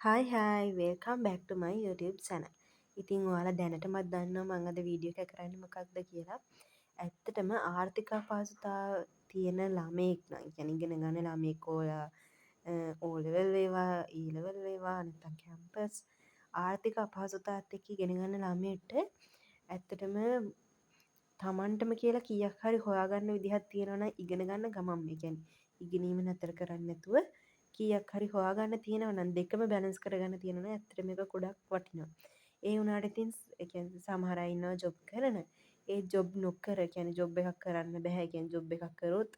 හයි වේල්කම් back ටු මයි YouTube channel. ඉතින් ඔයාලා දැනටමත් දන්නවා මම අද වීඩියෝ එක කරන්නේ මොකක්ද කියලා. ඇත්තටම ආර්ථික අපහසුතාව තියෙන ළමයෙක් නම් කියන්නේ ඉගෙන ගන්න ළමයෙක් ඔයා O level වේවා E level වේවා නැත්නම් කැම්පස් ආර්ථික අපහසුතාවත් එක්ක ඉගෙන ගන්න ළමයට ඇත්තටම තමන්ටම කියලා කීයක් හරි හොයාගන්න විදිහක් තියෙනවා නම් ඉගෙන ගන්න ගමන් මේ කියන්නේ ඉගෙනීම නතර කරන්නේ නැතුව කීයක් හරි හොයාගන්න තියෙනවා නම් දෙකම බැලන්ස් කරගන්න තියෙනවා නම් ඇත්තට මේක ගොඩක් වටිනවා. ඒ වුණාට ඉතින් ඒ කියන්නේ සමහර අය ඉන්නවා ජොබ් කරන. ඒ ජොබ් නොකර කියන්නේ ජොබ් එකක් කරන්න බෑ. කියන්නේ ජොබ් එකක් කරොත්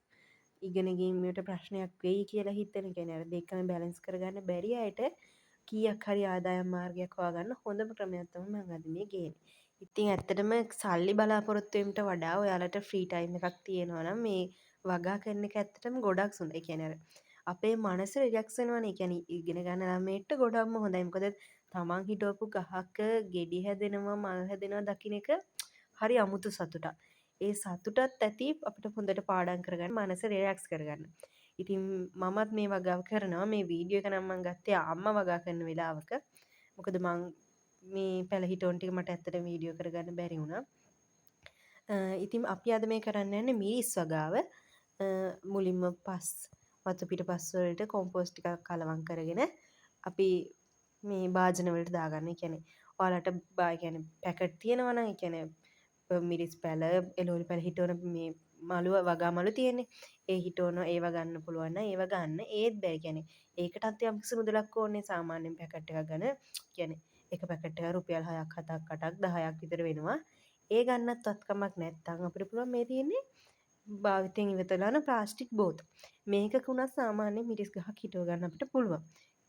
ඉගෙන ගැනීමට ප්‍රශ්නයක් වෙයි කියලා හිතන. කියන්නේ අර දෙකම බැලන්ස් කරගන්න බැරි අයට කීයක් හරි ආදායම් මාර්ගයක් හොයාගන්න හොඳම ක්‍රමයක් තමයි මම අද මේ ගේන්නේ. ඉතින් ඇත්තටම සල්ලි බලාපොරොත්තු වීමට වඩා ඔයාලට ෆ්‍රී ටයිම් එකක් තියෙනවා නම් මේ වගා කරන එක ඇත්තටම ගොඩක් සුන්දරයි. ඒ කියන්නේ අර අපේ මනස රිලැක්ස් වෙනවනේ. ඒ කියන්නේ ඉගෙන ගන්න ළමයට ගොඩක්ම හොඳයි. මොකද තමන් හිටවපු ගහක ගෙඩි හැදෙනවා මල් හැදෙනවා දකින්න එක හරි අමුතු සතුටක්. ඒ සතුටත් ඇති අපිට හොඳට පාඩම් කරගන්න මනස රිලැක්ස් කරගන්න. ඉතින් මමත් මේ වගාව කරනවා. මේ වීඩියෝ එක නම් මම ගත්තේ අම්මා වගා කරන වෙලාවක. මොකද මං මේ පැල හිටෝන් ටික මට ඇත්තට වීඩියෝ කරගන්න බැරි වුණා. ඉතින් අපි අද මේ කරන්න යන්නේ මිරිස් වගාව. මුලින්ම පස් වතු පිට පස් වලට කොම්පෝස්ට් ටිකක් කලවම් කරගෙන අපි මේ භාජන වලට දාගන්න. ඒ කියන්නේ ඔයාලට කියන්නේ පැකට් තියෙනවා නම් ඒ කියන්නේ මිරිස් පැල එළවලු පැල හිටවන මේ මලුව වගා මලු තියෙන්නේ. ඒ හිටවන ඒව ගන්න පුළුවන් නම් ඒව ගන්න. ඒත් බෑ කියන්නේ ඒකටත් යම්කිසි මුදලක් ඕනේ. සාමාන්‍යයෙන් පැකට් එකක් ගන්න කියන්නේ එක පැකට් එක රුපියල් 6ක් 7ක් 8ක් 10ක් විතර වෙනවා. ඒ ගන්නත් කමක් නැත්නම් අපිට පුළුවන් මේ තියෙන්නේ භාවිතයෙන් ඉවතලා යන ප්ලාස්ටික් බෝත. මේකක උනත් සාමාන්‍ය මිරිස් ගහක් හිටව ගන්න අපිට පුළුවන්.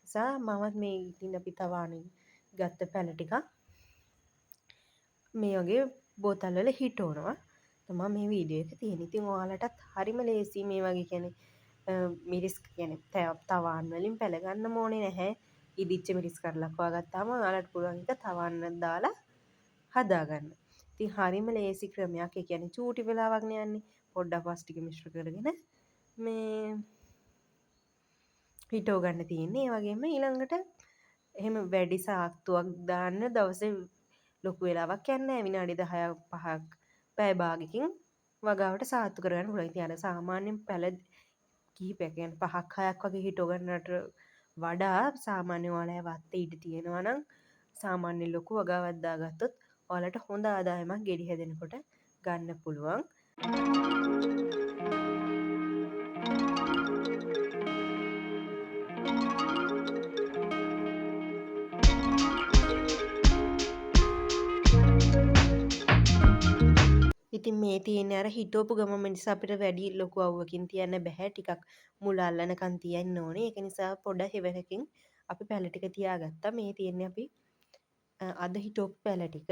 නිසා මමත් මේ ඉතින් අපි තවාණින් ගත්ත පැල ටිකක් මේ වගේ බෝතල් වල හිටවනවා. තමයි මේ වීඩියෝ එක තියෙන්නේ. ඉතින් ඔයාලටත් හරිම ලේසි මේ වගේ කියන්නේ මිරිස් කියන්නේ තවාන් වලින් පැල ගන්න ඕනේ නැහැ. ඉදිච්ච මිරිස් කරලක් හොයාගත්තාම ඔයාලට පුළුවන් එක තවන්නත් දාලා හදාගන්න. ඉතින් හරිම ලේසි ක්‍රමයක්. ඒ කියන්නේ චූටි වෙලාවක් නේ යන්නේ. පොඩ්ඩක් වස් ටික මිශ්‍ර කරගෙන මේ හිටව ගන්න තියෙන්නේ. ඒ වගේම ඊළඟට එහෙම වැඩි සාක්තුවක් දාන්න දවසේ ලොකු වෙලාවක් යන්නේ නැහැ. විනාඩි 10ක් 5ක් පැය භාගකින් වගාවට සාත්තු කරගන්න පුළුවන්. ඉතින් අර සාමාන්‍යයෙන් පැල කිහිපයක් කියන්නේ 5ක් 6ක් වගේ හිටව ගන්නට වඩා සාමාන්‍ය ඔයාලගේ වත්තේ ඉඩ තියෙනවා නම් සාමාන්‍ය ලොකු වගාවක් දාගත්තොත් ඔයාලට හොඳ ආදායමක් ගෙඩි හැදෙනකොට ගන්න පුළුවන්. ඉතින් මේ තියෙන්නේ අර හිටවපු ගමම නිසා අපිට වැඩි ලොකු අවුවකින් තියන්න බෑ. ටිකක් මුල අල්ලනකන් තියන්න ඕනේ. ඒක නිසා පොඩ හෙවණකින් අපි පැල ටික තියාගත්තා. මේ තියෙන්නේ අපි අද හිටවපු පැල ටික.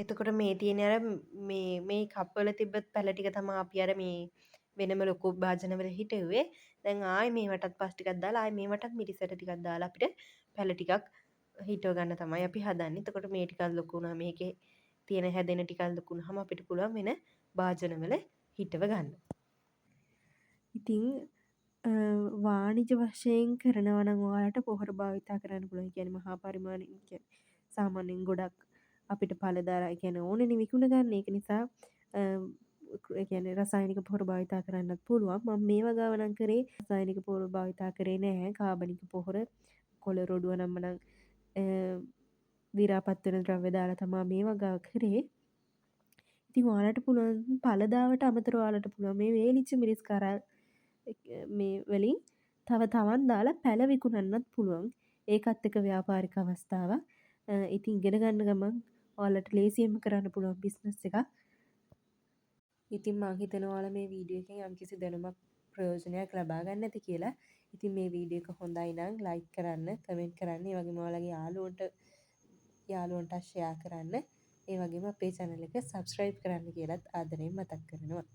එතකොට මේ තියෙන අර මේ කප් වල තිබ්බ පැල ටික තමයි අපි අර මේ වෙනම ලොකු භාජන වල හිටුවේ. දැන් ආයේ මේවටත් පස් ටිකක් දාලා ආයේ මේවටත් මිරිස් ඇට ටිකක් දාලා අපිට පැල ටිකක් හිටව ගන්න තමයි අපි හදන්නේ. එතකොට මේ ටිකක් ලොකු වුණා මේකේ තියෙන හැදෙන ටිකක් ලොකු වුණාම අපිට පුළුවන් වෙන භාජන වල හිටව ගන්න. ඉතින් වාණිජ වශයෙන් කරනවා නම් ඔයාලට පොහොර භාවිතා කරන්න පුළුවන්. ඒ කියන්නේ මහා පරිමාණයෙන් කියන්නේ සාමාන්‍යයෙන් ගොඩක් අපිට පළදාරයි කියන්නේ ඕනෙනේ විකුණ ගන්න. ඒක නිසා ඒ කියන්නේ රසායනික පොහොර භාවිතා කරන්නත් පුළුවන්. මම මේ වගාව නම් කරේ රසායනික පොහොර භාවිතා කරේ නැහැ. කාබනික පොහොර කොළ රොඩුව නම් විරාපත් වෙන ද්‍රව්‍ය දාලා තමයි මේ වගාව කරේ. ඉතින් ඔයාලට පුළුවන් පළදාවට අමතරව ඔයාලට පුළුවන් මේ වේලිච්ච මිරිස් කරල් මේ වලින් තව තවත් දාලා පැළ විකුණන්නත් පුළුවන්. ඒකත් එක ව්‍යාපාරික අවස්ථාවක්. ඉතින් ඉගෙන ගන්න ගමන් ඔයාලට ලේසියෙන්ම කරන්න පුළුවන් බිස්නස් එකක්. ඉතින් මං හිතනවා ඔයාලා මේ වීඩියෝ එකෙන් යම්කිසි දැනුමක් ප්‍රයෝජනයක් ලබා ගන්න ඇති කියලා. ඉතින් මේ වීඩියෝ එක හොඳයි නම් ලයික් කරන්න, කමෙන්ට් කරන්න, ඒ වගේම ඔයාලගේ යාළුවන්ට ෂෙයා කරන්න. ඒ වගේම අපේ channel එක subscribe කරන්න කියලාත් ආදරයෙන් මතක් කරනවා.